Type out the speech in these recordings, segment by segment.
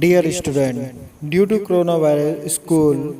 Dear student, due to coronavirus, school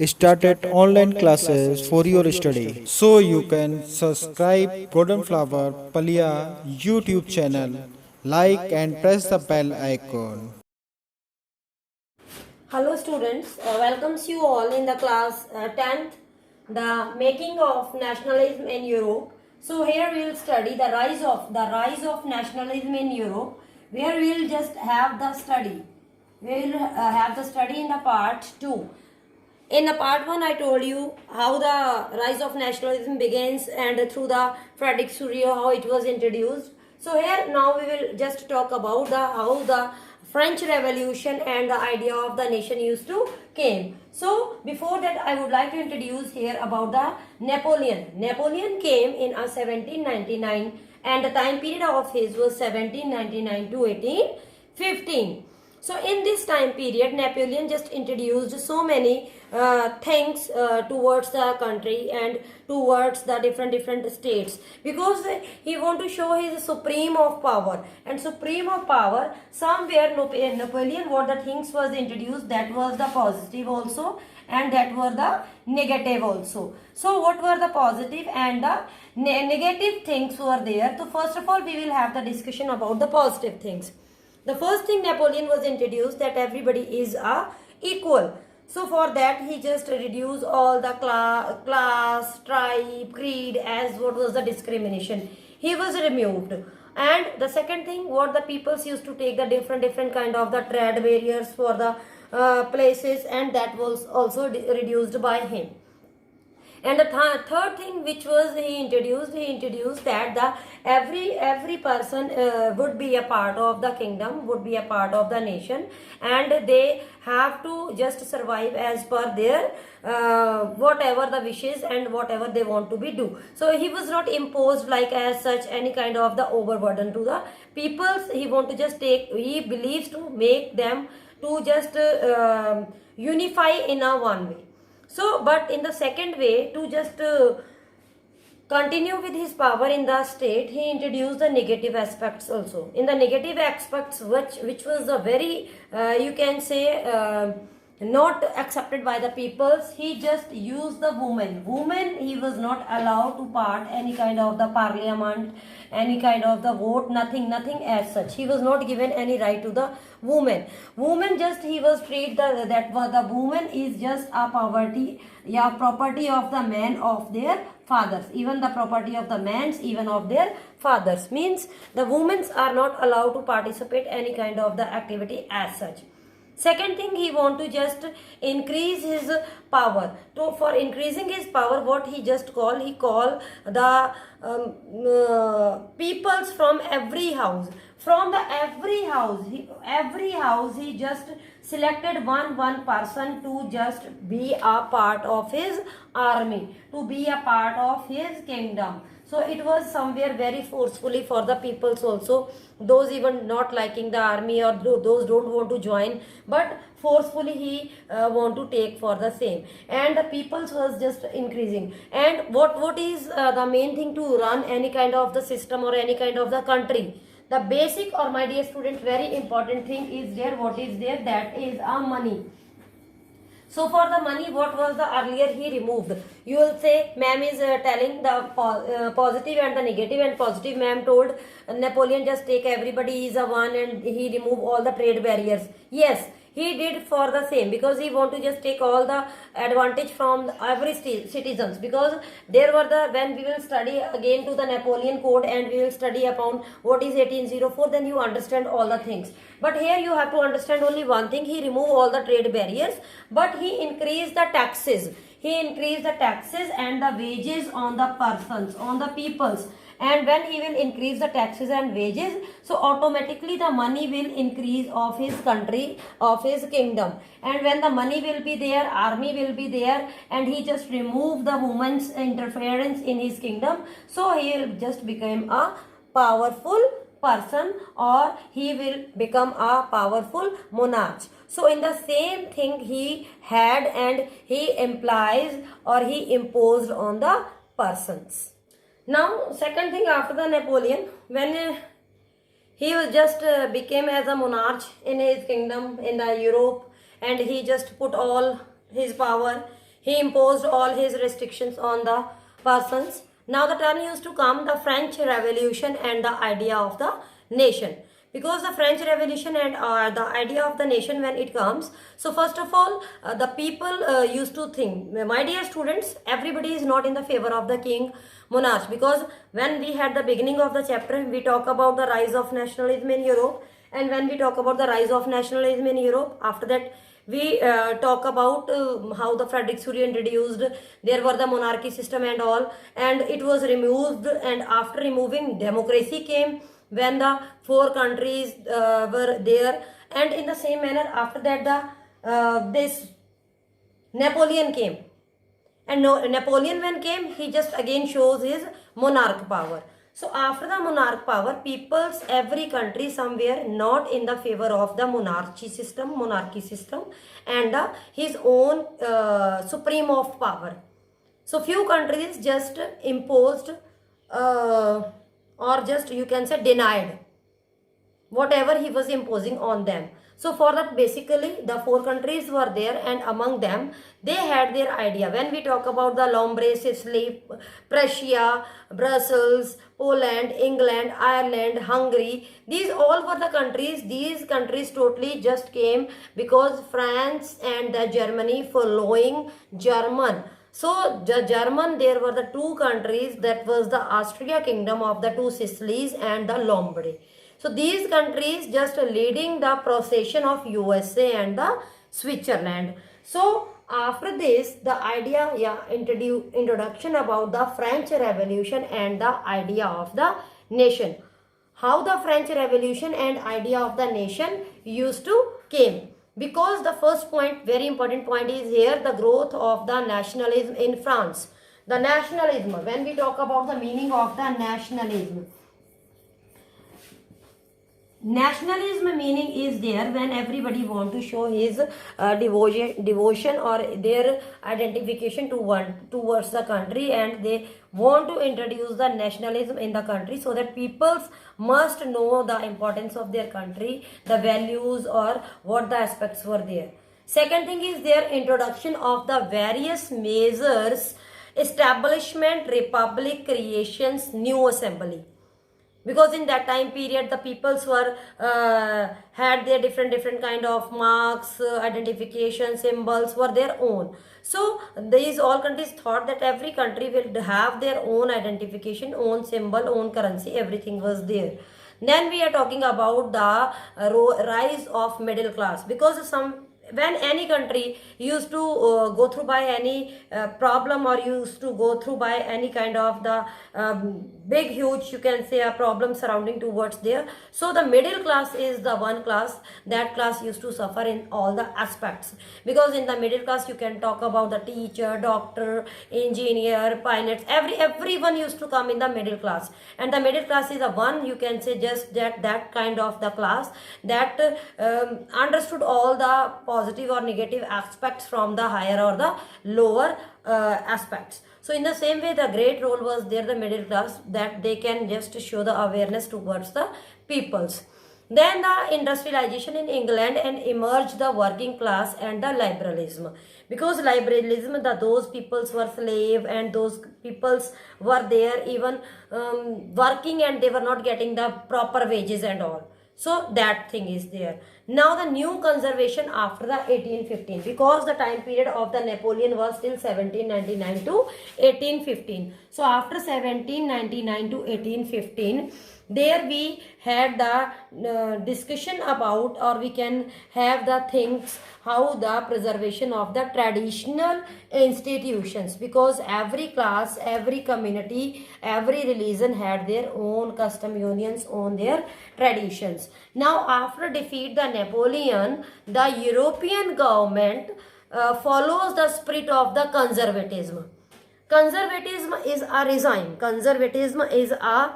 started online classes for your study. So you can subscribe Golden Flower Palia YouTube channel, like and press the bell icon. Hello students, welcomes you all in the class 10th, the making of nationalism in Europe. So here we will study the rise of nationalism in Europe, where we will just have the study. We will have the study in the part 2. In the part 1 I told you how the rise of nationalism begins and through the Frederick Sturio how it was introduced. So here now we will just talk about how the French Revolution and the idea of the nation used to came. So before that I would like to introduce here about the Napoleon. Napoleon came in 1799 and the time period of his was 1799 to 1815. So in this time period, Napoleon just introduced so many things towards the country and towards the different states, because he want to show his supreme of power, and supreme of power somewhere Napoleon what the things was introduced, that was the positive also and that were the negative also. So what were the positive and the negative things were there? So first of all we will have the discussion about the positive things. The first thing Napoleon was introduced that everybody is equal. So for that he just reduced all the class, tribe, creed as what was the discrimination. He was removed. And the second thing, what the peoples used to take the different kind of the trade barriers for the places, and that was also reduced by him. And the third thing which was he introduced that the every person would be a part of the kingdom, would be a part of the nation, and they have to just survive as per their whatever the wishes and whatever they want to be do. So he was not imposed like as such any kind of the overburden to the peoples. He want to just take, he believes to make them to just unify in a one way. So, but in the second way, to just continue with his power in the state, he introduced the negative aspects also. In the negative aspects, which was a very, you can say, not accepted by the peoples, he just used the women. Women, he was not allowed to part any kind of the parliament, any kind of the vote, nothing as such. He was not given any right to the woman. Woman just he was treated that the woman is just a property of the men of their fathers. Even the property of the men, even of their fathers. Means the women are not allowed to participate any kind of the activity as such. Second thing, he want to just increase his power. So for increasing his power, what he just call, he call the peoples from every house. From the every house he just selected one person to just be a part of his army, to be a part of his kingdom. So it was somewhere very forcefully for the peoples also, those even not liking the army or those don't want to join, but forcefully he want to take for the same, and the peoples was just increasing. And what is the main thing to run any kind of the system or any kind of the country? The basic, or my dear student, very important thing is there. What is there? That is money. So for the money, what was the earlier he removed? You will say, ma'am is telling the positive and the negative, and positive ma'am told Napoleon just take everybody is a one and he remove all the trade barriers. Yes, he did for the same, because he want to just take all the advantage from every citizens, because there were the, when we will study again to the Napoleon code and we will study upon what is 1804, then you understand all the things. But here you have to understand only one thing, he removed all the trade barriers, but he increased the taxes. He increased the taxes and the wages on the persons, on the peoples. And when he will increase the taxes and wages, so automatically the money will increase of his country, of his kingdom. And when the money will be there, army will be there, and he just remove the woman's interference in his kingdom, so he will just become a powerful person, or he will become a powerful monarch. So in the same thing he had, and he implies or he imposed on the persons. Now second thing, after the Napoleon, when He was just became as a monarch in his kingdom in the Europe, and he just put all his power. He imposed all his restrictions on the persons. Now the turn used to come the French Revolution and the idea of the nation, because the French Revolution and the idea of the nation when it comes. So first of all, the people used to think, my dear students, everybody is not in the favor of the king monarch, because when we had the beginning of the chapter, we talk about the rise of nationalism in Europe, and when we talk about the rise of nationalism in Europe, after that we talk about how the Frederick Curie introduced, there were the monarchy system and all, and it was removed, and after removing, democracy came when the four countries were there, and in the same manner after that the this Napoleon came, and Napoleon when came, he just again shows his monarch power. So after the monarch power, people's every country somewhere not in the favor of the monarchy system, and his own supreme of power. So few countries just imposed or just you can say denied whatever he was imposing on them. So for that, basically the four countries were there, and among them they had their idea. When we talk about the Lombre, Sicily, Prussia, Brussels, Poland, England, Ireland, Hungary, these all were the countries. These countries totally just came because France and the Germany following German. So the German, there were the two countries, that was the Austria kingdom of the two Sicilies and the Lombardy. So these countries just leading the procession of USA and the Switzerland. So after this, the idea, introduction about the French Revolution and the idea of the nation. How the French Revolution and idea of the nation used to came. Because the first point, very important point is here, the growth of the nationalism in France. The nationalism, when we talk about the meaning of the nationalism. Nationalism meaning is there when everybody want to show his devotion or their identification towards the country, and they want to introduce the nationalism in the country, so that peoples must know the importance of their country, the values or what the aspects were there. Second thing is their introduction of the various measures, establishment, republic, creations, new assembly. Because in that time period the peoples were had their different kind of marks, identification symbols were their own. So these all countries thought that every country will have their own identification, own symbol, own currency, everything was there. Then we are talking about the rise of middle class, because when any country used to go through by any problem, or used to go through by any kind of the big huge, you can say, a problem surrounding towards there, so the middle class is the one class, that class used to suffer in all the aspects. Because in the middle class you can talk about the teacher, doctor, engineer, pilots, everyone used to come in the middle class. And the middle class is the one, you can say, just that kind of the class that understood all the positive or negative aspects from the higher or the lower aspects. So in the same way, the great role was there, the middle class, that they can just show the awareness towards the peoples. Then the industrialization in England and emerged the working class and the liberalism. Because liberalism, those peoples were slave, and those peoples were there even working, and they were not getting the proper wages and all. So that thing is there. Now the new conservation after the 1815, because the time period of the Napoleon was till 1799 to 1815. So after 1799 to 1815, there we had the discussion about, or we can have the things, how the preservation of the traditional institutions, because every class, every community, every religion had their own custom unions, own their traditions. Now after defeat the Napoleon, the European government follows the spirit of the conservatism. Conservatism is a regime. Conservatism is a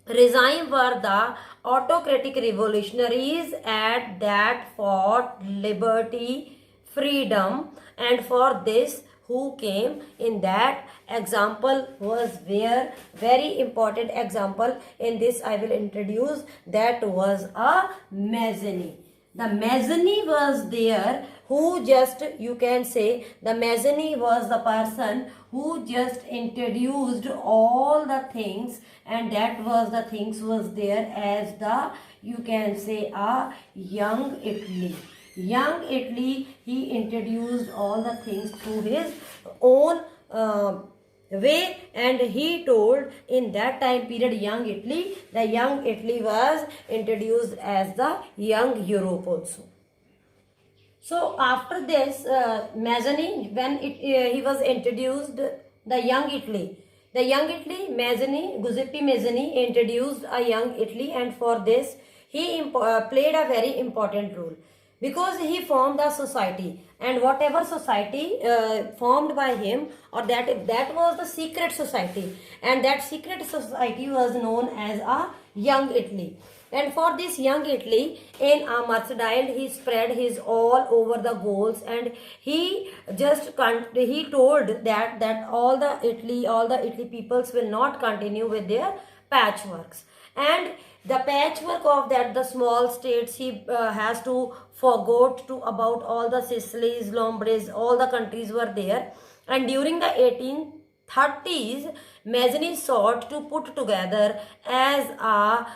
regime were the autocratic revolutionaries at that fought liberty, freedom, and for this who came in that example was where very important example in this I will introduce, that was a Mazzini. The Mazzini was there who just, you can say, the Mazzini was the person who just introduced all the things, and that was the things was there as the, you can say, a young Italy. Young Italy, he introduced all the things through his own way, and he told in that time period young Italy, the young Italy was introduced as the young Europe also. So after this, Mazzini, when he was introduced, the young Italy, Mazzini, Giuseppe Mazzini introduced a young Italy, and for this he played a very important role, because he formed a society, and whatever society formed by him, or that was the secret society, and that secret society was known as a young Italy. And for this young Italy, in a Mercedile, he spread his all over the goals, and he just he told that all the Italy peoples will not continue with their patchworks, and the patchwork of that the small states, he has to forgot to about all the Sicilies, Lombards, all the countries were there, and during the 1830s, Mazzini sought to put together as a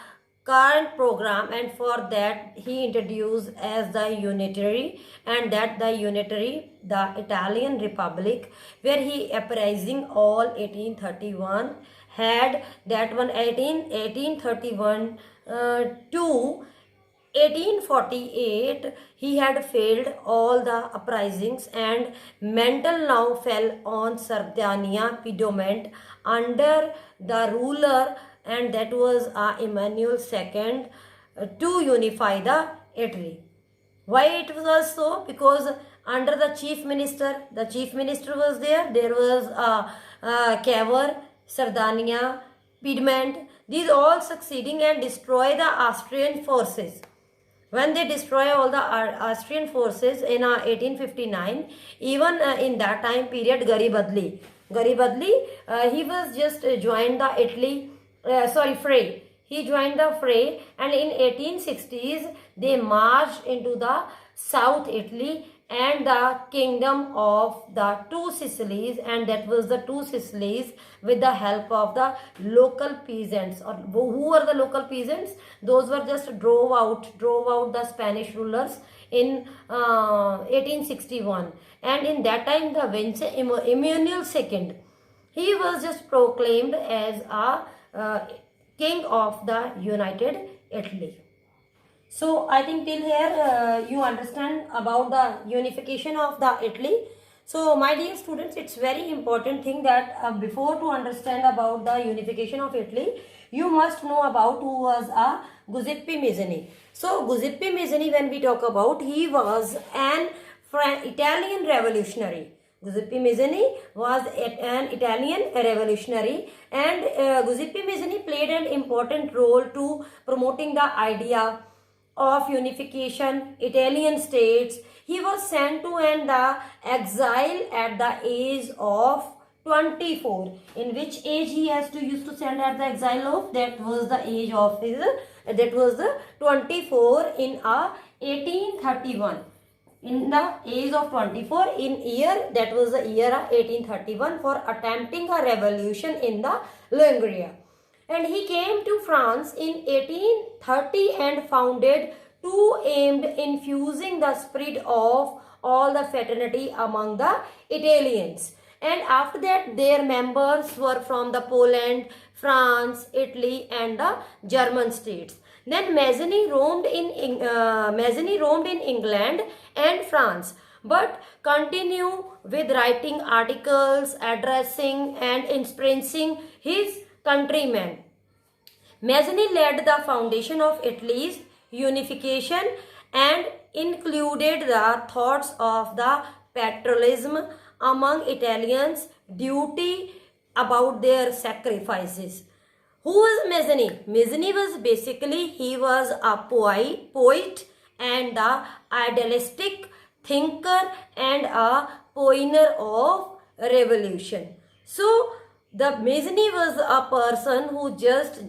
current program, and for that he introduced as the unitary, and that the unitary, the Italian Republic, where he uprising all 1831 had that one 1831 to 1848 he had failed all the uprisings, and mantle now fell on Sardinia Piedmont under the ruler, and that was Emmanuel II, to unify the Italy. Why it was so? Because under the chief minister was there was Cavour, Sardinia, Piedmont, these all succeeding and destroy the Austrian forces. When they destroy all the Austrian forces in 1859, even in that time period, Garibaldi, he was just joined the Italy, fray. He joined the fray, and in 1860s they marched into the South Italy and the kingdom of the two Sicilies, and that was the two Sicilies with the help of the local peasants. Or who were the local peasants? Those were just drove out the Spanish rulers in 1861, and in that time the Emmanuel II, he was just proclaimed as a king of the United Italy. So I think till here you understand about the unification of the Italy. So my dear students, it's very important thing that before to understand about the unification of Italy, you must know about who was Giuseppe Mazzini. So Giuseppe Mazzini, when we talk about, he was an Italian revolutionary. Giuseppe Mazzini was an Italian revolutionary, and Giuseppe Mazzini played an important role to promoting the idea of unification Italian states. He was sent to an exile at the age of 24. In which age he has to used to send at the exile of? That was the age of his, that was the 24 in 1831. In the age of 24 in year, that was the year 1831, for attempting a revolution in the Liguria. And he came to France in 1830 and founded two aimed infusing the spirit of all the fraternity among the Italians. And after that, their members were from the Poland, France, Italy, and the German states. Then Mazzini roamed in England and France, but continue with writing articles, addressing and influencing his countrymen. Mazzini led the foundation of Italy's unification and included the thoughts of the patriotism among Italians, duty about their sacrifices. Who was Mazzini? Mazzini was basically, he was a poet and a idealistic thinker and a pioneer of revolution. So the Mazzini was a person who just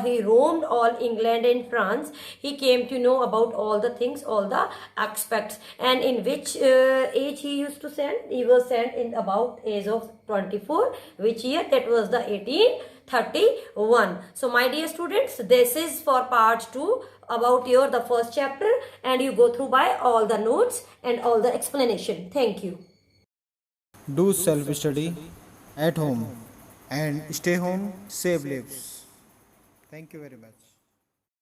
he roamed all England and France. He came to know about all the things, all the aspects. And in which age he used to send? He was sent in about age of 24. Which year? That was the 1831. So my dear students, this is for part 2 about your the first chapter, and you go through by all the notes and all the explanation. Thank you. Do self study at home and stay home, save lives. Thank you very much.